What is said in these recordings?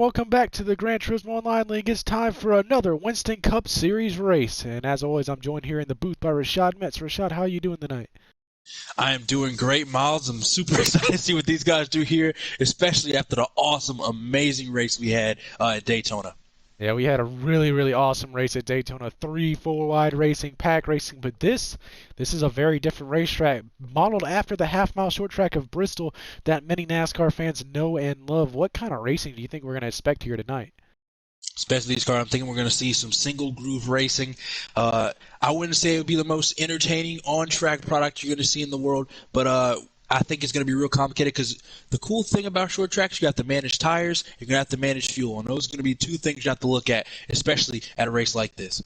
Welcome back to the Gran Turismo Online League. It's time for another Winston Cup Series race. And as always, I'm joined here in the booth by Rashad Metz. Rashad, how are you doing tonight? I am doing great, Miles. I'm super excited to see what these guys do here, especially after the awesome, amazing race we had at Daytona. Yeah, we had a really awesome race at Daytona. 3-4 wide racing, pack racing. But this is a very different racetrack, modeled after the half-mile short track of Bristol that many NASCAR fans know and love. What kind of racing do you think we're going to expect here tonight? Especially these cars, I'm thinking we're going to see some single groove racing. I wouldn't say it would be the most entertaining on-track product you're going to see in the world, but I think it's going to be real complicated because the cool thing about short tracks, you have to manage tires, you're going to have to manage fuel, and those are going to be two things you have to look at, especially at a race like this.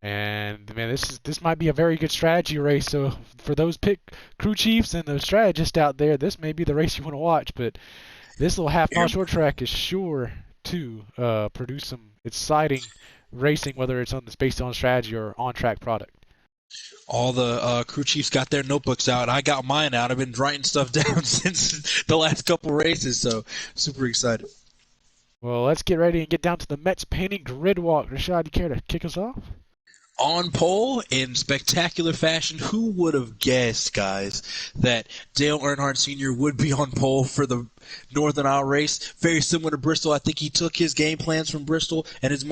And man, this might be a very good strategy race. So for those crew chiefs and those strategists out there, this may be the race you want to watch. But this little half-mile short track is sure to produce some exciting racing, whether it's based on strategy or on-track product. All the crew chiefs got their notebooks out. I got mine out. I've been writing stuff down since the last couple races, so super excited. Well, let's get ready and get down to the Mets painting grid walk. Rashad, you care to kick us off? On pole in spectacular fashion. Who would have guessed, guys, that Dale Earnhardt Sr. would be on pole for the Northern Isle race? Very similar to Bristol. I think he took his game plans from Bristol and his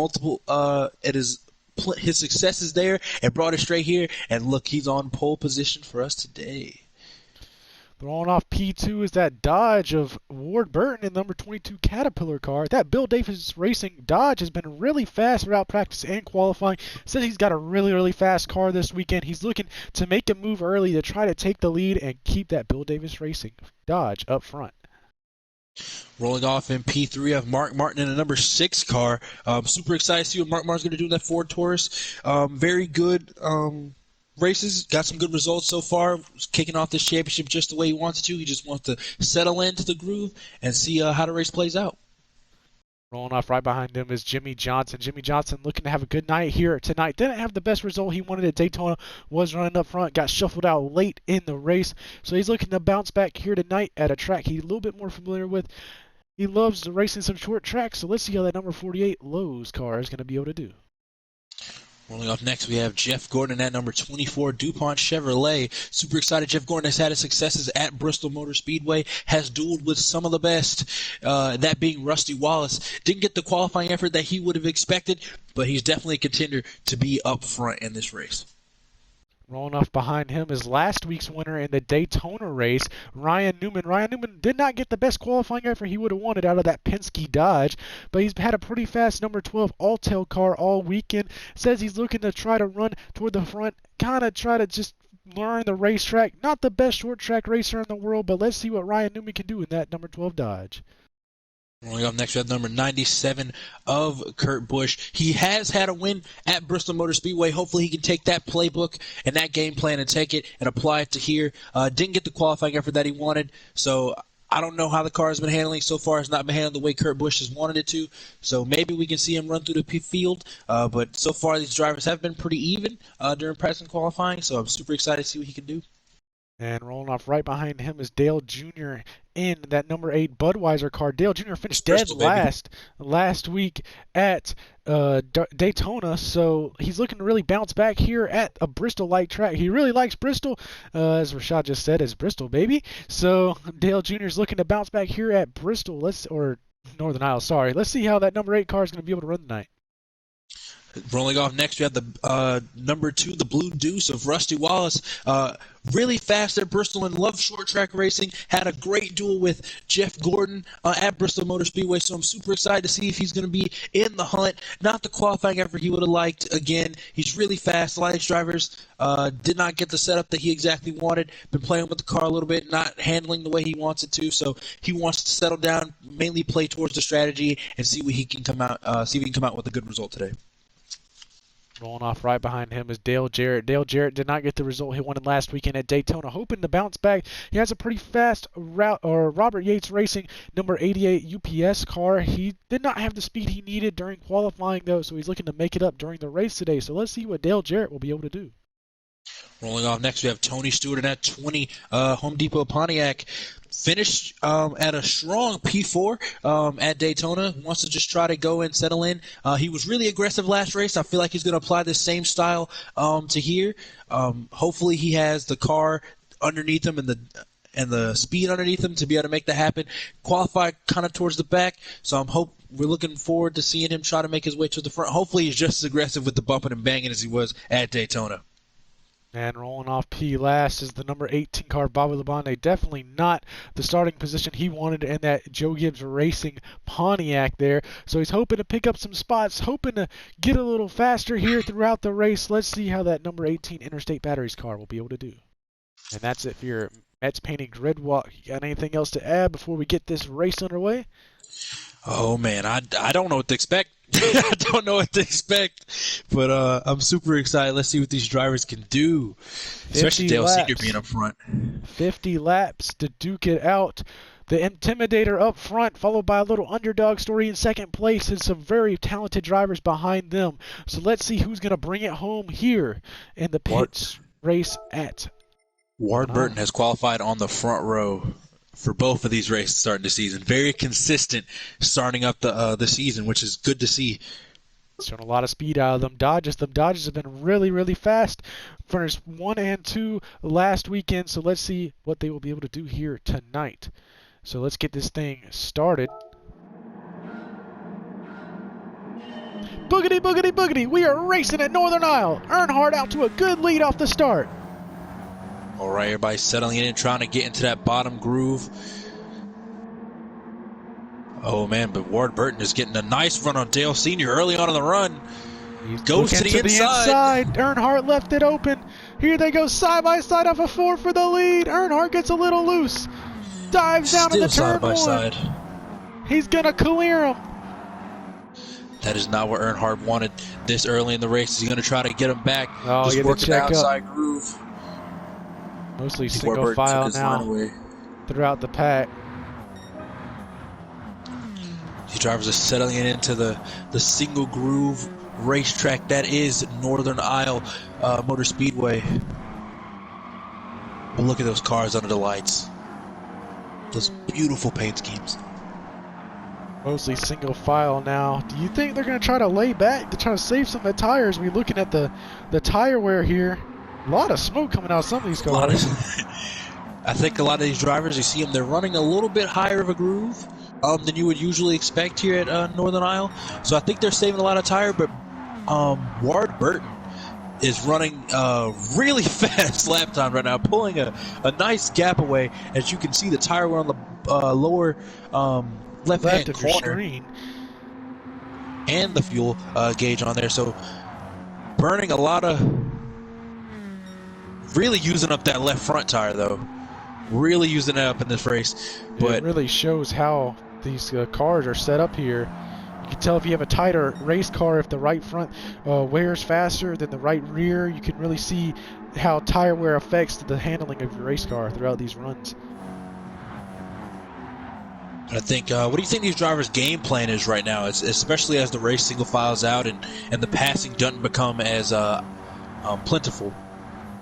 successes there and brought it straight here. And look, he's on pole position for us today. Throwing off P2 is that Dodge of Ward Burton in number 22 Caterpillar car. That Bill Davis Racing Dodge has been really fast throughout practice and qualifying. Says he's got a really fast car this weekend. He's looking to make a move early to try to take the lead and keep that Bill Davis Racing Dodge up front. Rolling off in P3, I have Mark Martin in a number 6 car. Super excited to see what Mark Martin's going to do in that Ford Taurus. Very good races, got some good results so far. Kicking off this championship just the way he wants to. He just wants to settle into the groove and see how the race plays out. Rolling off right behind him is Jimmy Johnson. Jimmy Johnson looking to have a good night here tonight. Didn't have the best result he wanted at Daytona. Was running up front. Got shuffled out late in the race. So he's looking to bounce back here tonight at a track he's a little bit more familiar with. He loves racing some short tracks. So let's see how that number 48 Lowe's car is going to be able to do. Rolling off next, we have Jeff Gordon at number 24, DuPont Chevrolet. Super excited. Jeff Gordon has had his successes at Bristol Motor Speedway, has dueled with some of the best, that being Rusty Wallace. Didn't get the qualifying effort that he would have expected, but he's definitely a contender to be up front in this race. Rolling off behind him is last week's winner in the Daytona race, Ryan Newman. Ryan Newman did not get the best qualifying effort he would have wanted out of that Penske Dodge, but he's had a pretty fast number 12 all-tail car all weekend. Says he's looking to try to run toward the front, kind of try to just learn the racetrack. Not the best short track racer in the world, but let's see what Ryan Newman can do in that number 12 Dodge. Rolling up next, we have number 97 of Kurt Busch. He has had a win at Bristol Motor Speedway. Hopefully he can take that playbook and that game plan and take it and apply it to here. Didn't get the qualifying effort that he wanted, so I don't know how the car has been handling so far. It's not been handled the way Kurt Busch has wanted it to, so maybe we can see him run through the field. But so far these drivers have been pretty even during practice and qualifying, so I'm super excited to see what he can do. And rolling off right behind him is Dale Jr. in that number 8 Budweiser car. Dale Jr. finished dead last week at Daytona, so he's looking to really bounce back here at a Bristol light track. He really likes Bristol, as Rashad just said, is Bristol, baby. So Dale Jr. is looking to bounce back here at Bristol, or Northern Isle, sorry. Let's see how that number 8 car is going to be able to run tonight. Rolling off next, we have the number 2, the Blue Deuce of Rusty Wallace. Really fast at Bristol and loves short track racing. Had a great duel with Jeff Gordon at Bristol Motor Speedway, so I'm super excited to see if he's going to be in the hunt. Not the qualifying effort he would have liked. Again, he's really fast. A lot of these drivers did not get the setup that he exactly wanted. Been playing with the car a little bit, not handling the way he wants it to. So he wants to settle down, mainly play towards the strategy, and see what he can come out. See if he can come out with a good result today. Rolling off right behind him is Dale Jarrett. Dale Jarrett did not get the result he wanted last weekend at Daytona, hoping to bounce back. He has a pretty fast Robert Yates Racing number 88 UPS car. He did not have the speed he needed during qualifying, though, so he's looking to make it up during the race today. So let's see what Dale Jarrett will be able to do. Rolling off next, we have Tony Stewart in that 20 Home Depot Pontiac. Finished at a strong P4 at Daytona. Wants to just try to go and settle in. He was really aggressive last race. I feel like he's going to apply this same style to here. Hopefully he has the car underneath him and the speed underneath him to be able to make that happen. Qualify kind of towards the back, so we're looking forward to seeing him try to make his way to the front. Hopefully he's just as aggressive with the bumping and banging as he was at Daytona. And rolling off P last is the number 18 car, Bobby Labonte. Definitely not the starting position he wanted in that Joe Gibbs Racing Pontiac there. So he's hoping to pick up some spots, hoping to get a little faster here throughout the race. Let's see how that number 18 Interstate Batteries car will be able to do. And that's it for your Mets Painting Grid Walk. You got anything else to add before we get this race underway? Oh, man, I don't know what to expect. I don't know what to expect, but I'm super excited. Let's see what these drivers can do, especially Dale Sr. being up front. 50 laps to duke it out. The Intimidator up front, followed by a little underdog story in second place, and some very talented drivers behind them. So let's see who's going to bring it home here in the pits race at Ward Burton has qualified on the front row for both of these races starting the season. Very consistent starting up the season, which is good to see. Showing a lot of speed out of them Dodges. The Dodges have been really, really fast. Finished 1 and 2 last weekend, so let's see what they will be able to do here tonight. So let's get this thing started. Boogity, boogity, boogity. We are racing at Northern Isle. Earnhardt out to a good lead off the start. All right, everybody settling in and trying to get into that bottom groove. Oh, man, but Ward Burton is getting a nice run on Dale Sr. early on in the run. He goes to the inside. Earnhardt left it open. Here they go side by side off a 4 for the lead. Earnhardt gets a little loose. Dives down in the turn side by 1. side. He's going to clear him. That is not what Earnhardt wanted this early in the race. He's going to try to get him back. Oh, just working the outside up. groove. Mostly single file now throughout the pack. These drivers are settling into the single groove racetrack that is Northern Isle Motor Speedway. But look at those cars under the lights. Those beautiful paint schemes. Mostly single file now. Do you think they're going to try to lay back to try to save some of the tires? We're looking at the tire wear here. A lot of smoke coming out of some of these cars. I think a lot of these drivers, you see them, they're running a little bit higher of a groove than you would usually expect here at Northern Isle. So I think they're saving a lot of tire, but Ward Burton is running really fast lap time right now, pulling a nice gap away. As you can see, the tire wear on the lower left-hand of your corner screen. And the fuel gauge on there. So burning a lot of... Really using up that left front tire, though. Really using it up in this race. But it really shows how these cars are set up here. You can tell if you have a tighter race car, if the right front wears faster than the right rear. You can really see how tire wear affects the handling of your race car throughout these runs. I think, what do you think these drivers' game plan is right now, especially as the race single files out and the passing doesn't become as plentiful?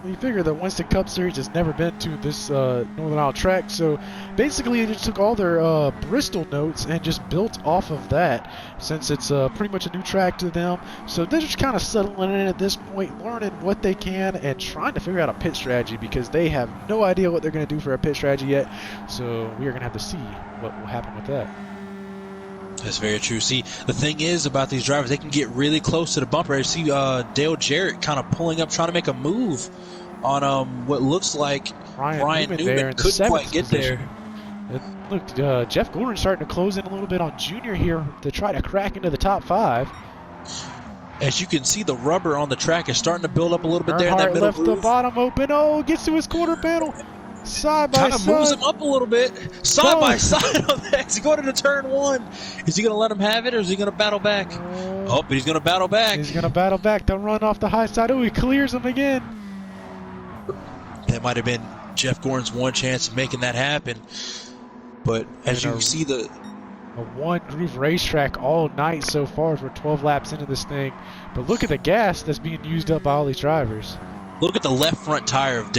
You figure the Winston Cup Series has never been to this Northern Isle track, so basically they just took all their Bristol notes and just built off of that, since it's pretty much a new track to them. So they're just kind of settling in at this point, learning what they can and trying to figure out a pit strategy, because they have no idea what they're going to do for a pit strategy yet. So we are going to have to see what will happen with that. That's very true. See, the thing is about these drivers, they can get really close to the bumper. I see Dale Jarrett kind of pulling up, trying to make a move on what looks like Ryan Newman couldn't quite get there. Look, Jeff Gordon starting to close in a little bit on Junior here to try to crack into the top 5. As you can see, the rubber on the track is starting to build up a little bit there in that middle left groove. The bottom open. Oh, gets to his quarter panel. Side by side. Kind of moves him up a little bit. Side by side on that. He's going into turn 1. Is he going to let him have it, or is he going to battle back? Oh, but he's going to battle back. He's going to battle back. They'll run off the high side. Oh, he clears him again. That might have been Jeff Gordon's one chance of making that happen. But as you see, a one-groove racetrack all night so far as we're 12 laps into this thing. But look at the gas that's being used up by all these drivers. Look at the left front tire of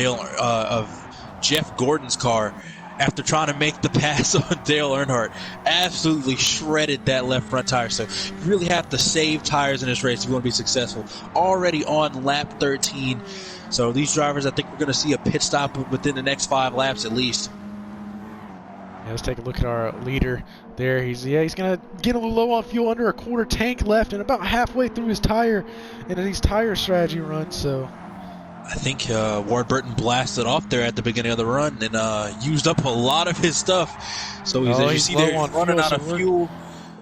Jeff Gordon's car after trying to make the pass on Dale Earnhardt. Absolutely shredded that left front tire. So you really have to save tires in this race if you want to be successful. Already on lap 13. So these drivers, I think we're going to see a pit stop within the next 5 laps at least. Yeah, let's take a look at our leader there. He's going to get a little low on fuel, under a quarter tank left, and about halfway through his tire in these tire strategy runs. So I think Ward Burton blasted off there at the beginning of the run and used up a lot of his stuff. So as you see there, he's running out of fuel.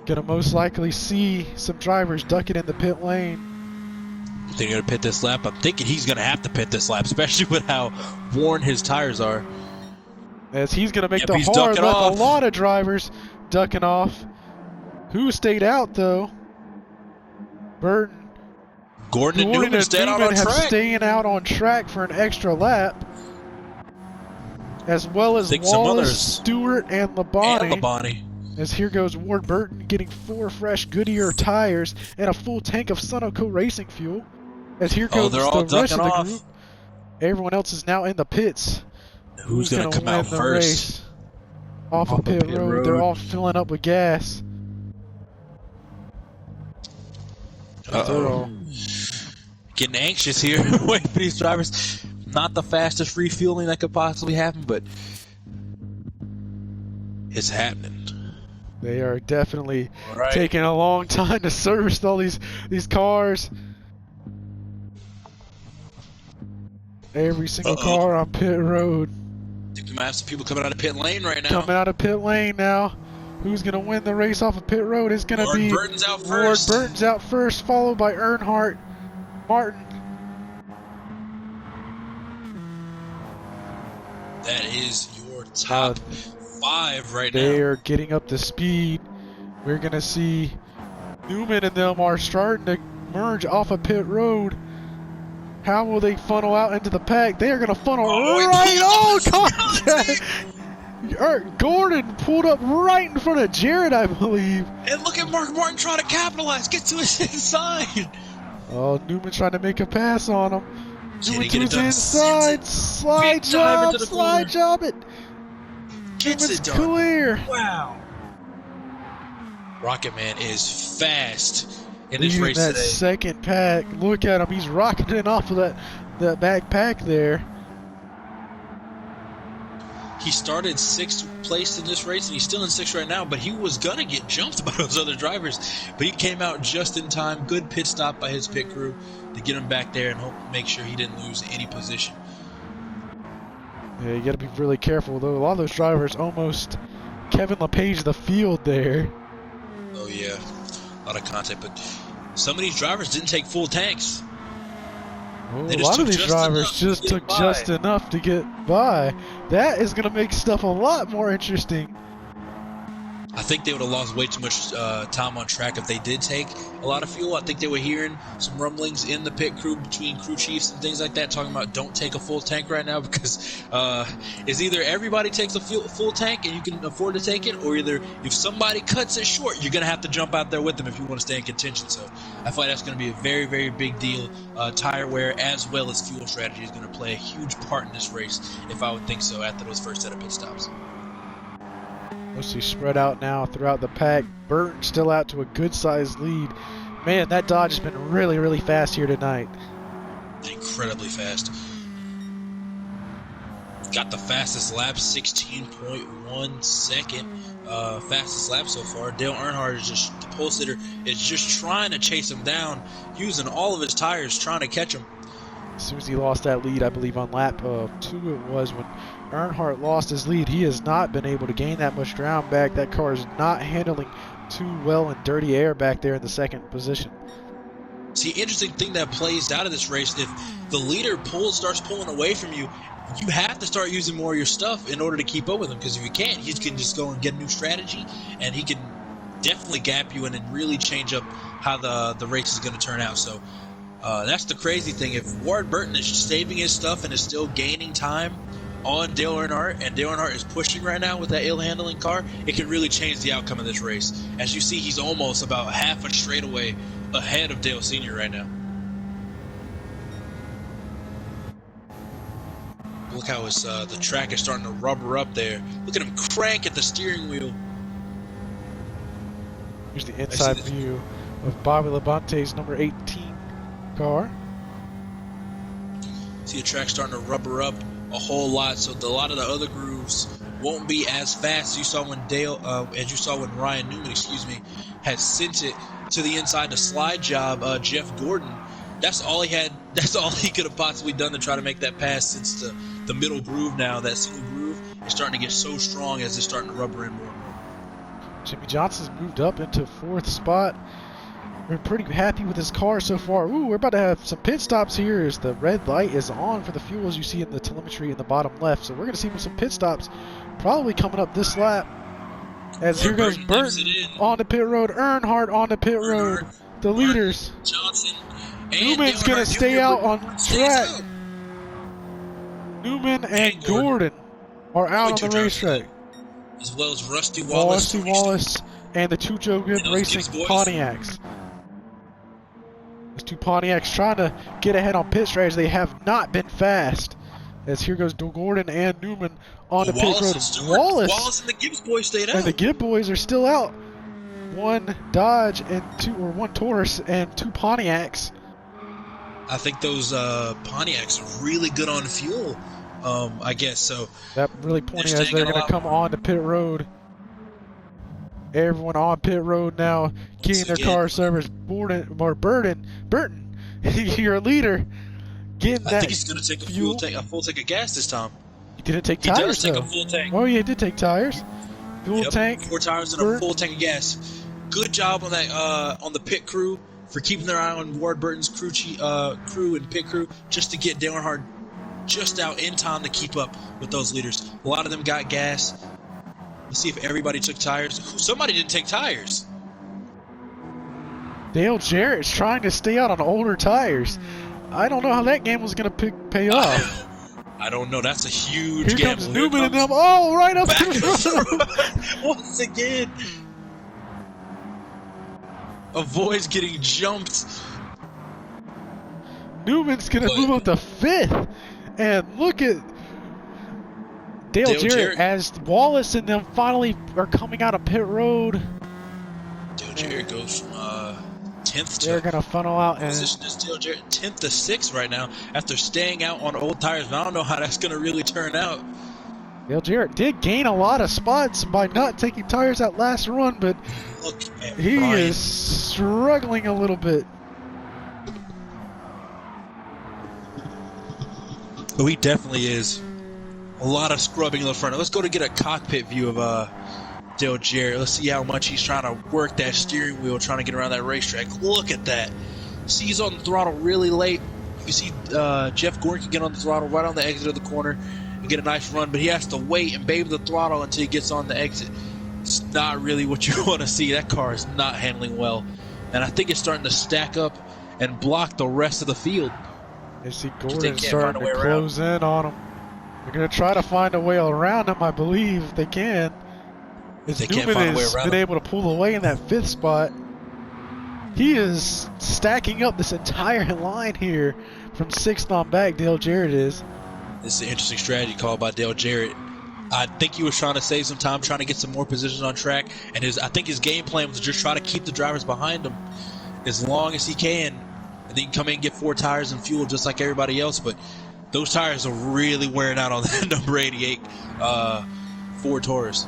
Gonna most likely see some drivers ducking in the pit lane. You think he's gonna pit this lap? I'm thinking he's gonna have to pit this lap, especially with how worn his tires are. As he's gonna make the hard lap. A lot of drivers ducking off. Who stayed out though? Burton. Gordon and Newman stayed out on track. Staying out on track for an extra lap, as well as Wallace, Stewart, and Labonte. As here goes Ward Burton getting 4 fresh Goodyear tires and a full tank of Sunoco racing fuel. As here goes the rest of the group. Everyone else is now in the pits. Who's going to come out first? Off of pit road. They're all filling up with gas. Uh-oh. Getting anxious here, waiting for these drivers. Not the fastest refueling that could possibly happen, but it's happening. They are definitely taking a long time to service all these cars. Every single car on pit road. I think we might have some people coming out of pit lane right now. Coming out of pit lane now. Who's going to win the race off of pit road? It's going to be Ward Burton's out first. Ward Burton's out first, followed by Earnhardt. Martin. That is your top 5 right now. They are getting up to speed. We're going to see Newman and them are starting to merge off of pit road. How will they funnel out into the pack? They are going to funnel Gordon pulled up right in front of Jared, I believe. And look at Mark Martin trying to capitalize. Get to his inside. Oh, Newman trying to make a pass on him. Newman to his inside. Slide job it. Gets it done. Clear. Wow. Rocket Man is fast in this race that today. Second pack. Look at him. He's rocketing off of that back pack there. He started 6th place in this race, and he's still in 6th right now, but he was going to get jumped by those other drivers. But he came out just in time. Good pit stop by his pit crew to get him back there and make sure he didn't lose any position. Yeah, you got to be really careful, though. A lot of those drivers almost Kevin LePage the field there. Oh, yeah. A lot of contact, but some of these drivers didn't take full tanks. Oh, a lot of these drivers just took just enough to get by. That is going to make stuff a lot more interesting. I think they would have lost way too much time on track if they did take a lot of fuel. I think they were hearing some rumblings in the pit crew between crew chiefs and things like that talking about don't take a full tank right now because it's either everybody takes a full tank and you can afford to take it, or either if somebody cuts it short, you're going to have to jump out there with them if you want to stay in contention. So I feel like that's going to be a very, very big deal. Tire wear as well as fuel strategy is going to play a huge part in this race, if I would think so, after those first set of pit stops. Mostly spread out now throughout the pack. Burton still out to a good-sized lead. Man, that Dodge has been really, really fast here tonight. Incredibly fast. Got the fastest lap, 16.1 second. Fastest lap so far. Dale Earnhardt is just, the pole sitter is just trying to chase him down, using all of his tires, trying to catch him. As soon as he lost that lead, I believe on lap 2 it was, when Earnhardt lost his lead, he has not been able to gain that much ground back. That car is not handling too well in dirty air back there in the second position. See, interesting thing that plays out of this race, if the leader starts pulling away from you, you have to start using more of your stuff in order to keep up with him, because if you can't, he can just go and get a new strategy, and he can definitely gap you and then really change up how the race is going to turn out. So that's the crazy thing. If Ward Burton is saving his stuff and is still gaining time on Dale Earnhardt, and Dale Earnhardt is pushing right now with that ill-handling car, it can really change the outcome of this race. As you see, he's almost about half a straightaway ahead of Dale Sr. right now. Look how it's the track is starting to rubber up there. Look at him crank at the steering wheel. Here's the inside view of Bobby Labante's number 18 car. See the track starting to rubber up a whole lot, so a lot of the other grooves won't be as fast as you saw when Ryan Newman, had sent it to the inside to slide job Jeff Gordon. That's all he had. That's all he could have possibly done to try to make that pass, since the middle groove now, that single groove, is starting to get so strong as it's starting to rubber in more and more. Jimmy Johnson's moved up into 4th spot. We're pretty happy with his car so far. Ooh, we're about to have some pit stops here as the red light is on for the fuel, as you see in the telemetry in the bottom left. So we're going to see some pit stops probably coming up this lap. As here goes Burton on the pit road, Earnhardt on the pit road, the leaders. Johnson. Newman's going to stay out on track. Newman and Gordon are out on the racetrack. As well as Rusty Wallace. And the two Joe Good Racing Pontiacs. Those two Pontiacs trying to get ahead on pit strategy. They have not been fast. As here goes Gordon and Newman on the pit road. Wallace and the Gibbs boys stayed out. And the Gibbs boys are still out. One Dodge and one Taurus and two Pontiacs. I think those Pontiacs are really good on fuel. I guess so. That really pointing as they're going to come on the pit road. Everyone on pit road now, getting their car service. Burton, your leader, getting that. I think he's going to take a full tank of gas this time. He didn't take tires. He does take a full tank. Oh yeah, he did take tires. Full tank. 4 tires and a full tank of gas. Good job on that on the pit crew for keeping their eye on Ward Burton's crew and pit crew, just to get Dale Earnhardt just out in time to keep up with those leaders. A lot of them got gas. Let's see if everybody took tires. Somebody didn't take tires. Dale Jarrett's trying to stay out on older tires. I don't know how that game was going to pay off. I don't know. That's a huge gamble. Here comes Newman and them. Oh, right up to the front. Once again. Avoids getting jumped. Newman's going to move up to 5th. And look at Dale Jarrett as Wallace and them finally are coming out of pit road. Dale Jarrett goes from 10th to... They're going to funnel out. Position is Dale Jarrett 10th to 6th right now after staying out on old tires. But I don't know how that's going to really turn out. Dale Jarrett did gain a lot of spots by not taking tires that last run, but he is struggling a little bit. Oh, he definitely is. A lot of scrubbing in the front. Let's go to get a cockpit view of Dale Jarrett. Let's see how much he's trying to work that steering wheel, trying to get around that racetrack. Look at that. See, he's on the throttle really late. You see Jeff Gordon can get on the throttle right on the exit of the corner and get a nice run, but he has to wait and baby the throttle until he gets on the exit. It's not really what you want to see. That car is not handling well. And I think it's starting to stack up and block the rest of the field. You see Gordon starting to close in on him. They're going to try to find a way around him, I believe, if they can. Newman has been able to pull away in that 5th spot. He is stacking up this entire line here from 6th on back, Dale Jarrett is. This is an interesting strategy called by Dale Jarrett. I think he was trying to save some time, trying to get some more positions on track, and I think his game plan was to just try to keep the drivers behind him as long as he can, and then come in and get 4 tires and fuel just like everybody else. But those tires are really wearing out on that number 88 Ford Taurus.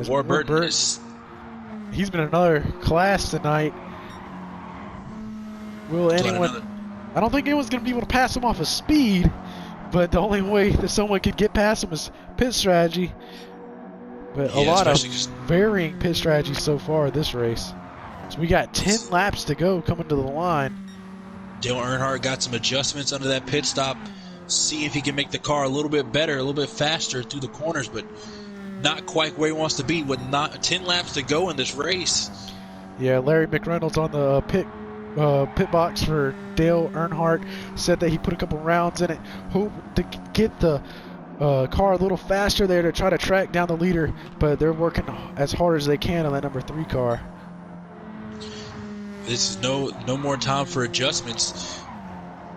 Ward Burton he's been another class tonight. Will anyone? I don't think anyone's going to be able to pass him off of speed, but the only way that someone could get past him is pit strategy. But a lot of varying pit strategies so far this race. So we got 10 laps to go coming to the line. Dale Earnhardt got some adjustments under that pit stop, see if he can make the car a little bit better, a little bit faster through the corners, but not quite where he wants to be with not 10 laps to go in this race. Yeah, Larry McReynolds on the pit box for Dale Earnhardt said that he put a couple rounds in it, hoping to get the car a little faster there to try to track down the leader, but they're working as hard as they can on that number 3 car. This is no more time for adjustments.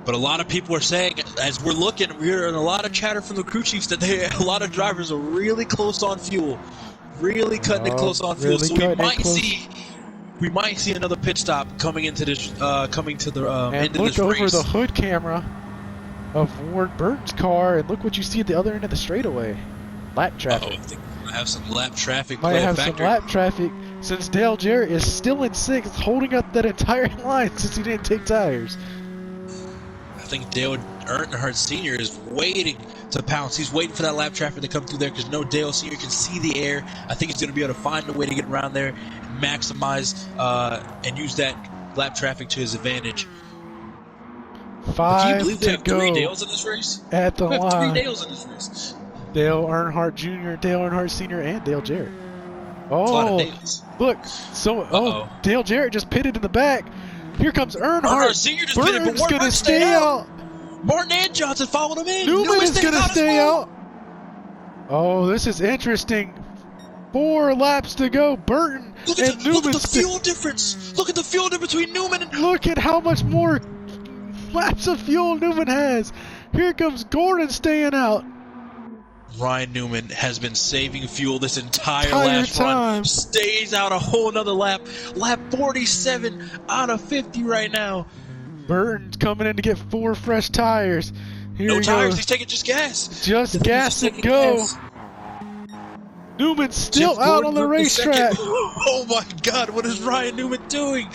But a lot of people are saying, as we're looking, we're hearing a lot of chatter from the crew chiefs that a lot of drivers are really close on fuel, really cutting it close on fuel. Really So we might see another pit stop coming into this, coming to the end of this race. And look over the hood camera of Ward Burton's car, and look what you see at the other end of the straightaway. Lap traffic. I think we have some lap traffic. Might have some lap traffic since Dale Jarrett is still in 6th, holding up that entire line since he didn't take tires. I think Dale Earnhardt Sr. is waiting to pounce. He's waiting for that lap traffic to come through there because no Dale Sr. can see the air. I think he's going to be able to find a way to get around there and maximize and use that lap traffic to his advantage. 5 Can you believe to we have go 3 Dales in this race? at the We have line. 3 Dales in this race. Dale Earnhardt Jr., Dale Earnhardt Sr., and Dale Jarrett. That's a lot of Oh, Dales. look. Dale Jarrett just pitted in the back. Here comes Earnhardt. Sr. just pitted, but Burton's Martin going to stayed stay out. out. Martin and Johnson followed him in. Newman is stayed going to out as stay well. out. Oh, this is interesting. 4 laps to go. Burton Look and at the Newman. fuel difference. Look at the fuel difference between Newman and... Look at how much more laps of fuel Newman has. Here comes Gordon staying out. Ryan Newman has been saving fuel this entire last time. run. Stays out a whole nother lap. Lap 47 out of 50 right now. Burton's coming in to get 4 fresh tires. Here No he tires. goes. He's taking just gas. Just gas and go. Gas. Newman's still Jeff out Gordon on the moved to second. racetrack. Oh my God! What is Ryan Newman doing?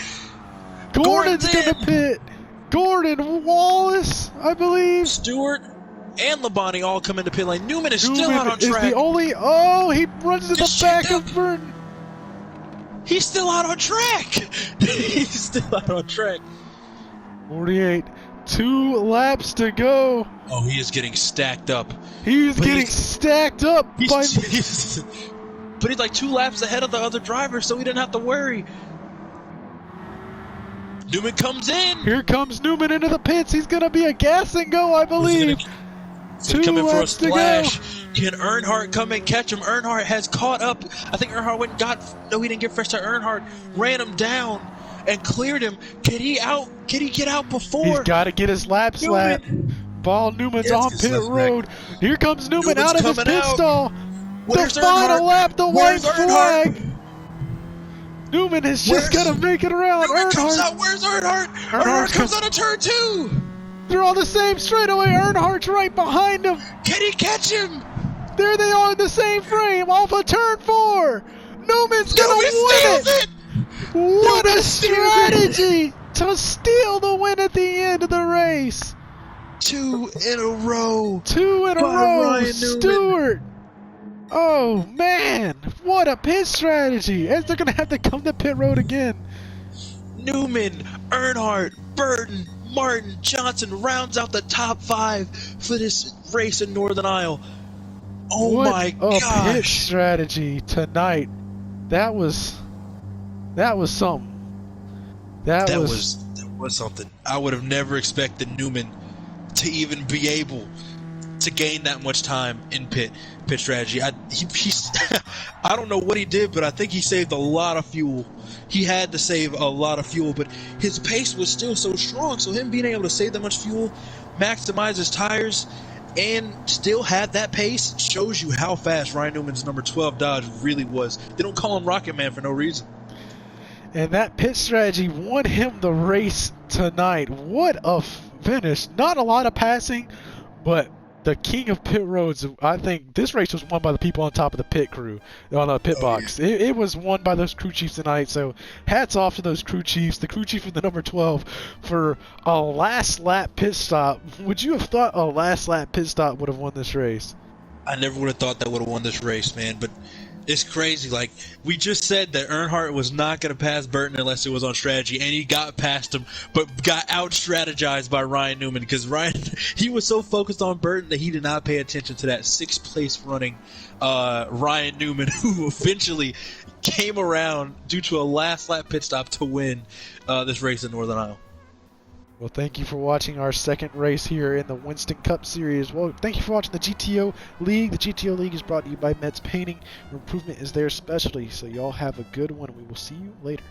Gordon's Gordon's gonna pit. Gordon, Wallace, I believe. Stewart and Labonte all come into pit lane. Newman is still out on is track. the only. Oh, he runs to the Just back check of Burton. He's still out on track. He's still out on track. 48. 2 laps to go. Oh, he is getting stacked up. He's getting stacked up by. But he's like 2 laps ahead of the other driver, so he didn't have to worry. Newman comes in. Here comes Newman into the pits. He's gonna be a gas and go, I believe. He's gonna come in for a laps to go. splash. Can Earnhardt come and catch him? Earnhardt has caught up. I think Earnhardt went and got. No, he didn't get fresh tire. Earnhardt ran him down and cleared him. Can he get out before? He's got to get his lap slap. Ball Newman's on pit road. Here comes Newman out of his pit stall. Where's The final Earnhardt? lap, the white Where's Earnhardt? flag. Newman is just going to make it around. Newman comes Earnhardt. out. Where's Earnhardt? Earnhardt comes out of turn 2. They're on the same straightaway. Earnhardt's right behind him. Can he catch him? There they are in the same frame off of turn 4. Newman's going to win it. What a strategy to steal the win at the end of the race. 2 in a row. 2 in a By row. Ryan Newman. Stewart. Oh, man. What a pit strategy. As they're going to have to come to pit road again. Newman, Earnhardt, Burton, Martin, Johnson rounds out the top 5 for this race in Northern Isle. Oh what my a pit gosh. strategy tonight. That was something. That was something. I would have never expected Newman to even be able to gain that much time in pit strategy. He's I don't know what he did, but I think he saved a lot of fuel. He had to save a lot of fuel, but his pace was still so strong, so him being able to save that much fuel, maximize his tires, and still had that pace shows you how fast Ryan Newman's number 12 Dodge really was. They don't call him Rocket Man for no reason. And that pit strategy won him the race tonight. What a finish. Not a lot of passing, but the king of pit roads. I think this race was won by the people on top of the pit crew, on the pit box. Yeah. It was won by those crew chiefs tonight, so hats off to those crew chiefs. The crew chief with the number 12 for a last lap pit stop. Would you have thought a last lap pit stop would have won this race? I never would have thought that would have won this race, man, but it's crazy. Like, we just said that Earnhardt was not going to pass Burton unless it was on strategy, and he got past him, but got out-strategized by Ryan Newman because he was so focused on Burton that he did not pay attention to that 6th place running Ryan Newman, who eventually came around due to a last lap pit stop to win this race in Northern Isle. Well, thank you for watching our second race here in the Winston Cup Series. Well, thank you for watching the GTO League. The GTO League is brought to you by Mets Painting. Improvement is their specialty, so y'all have a good one. We will see you later.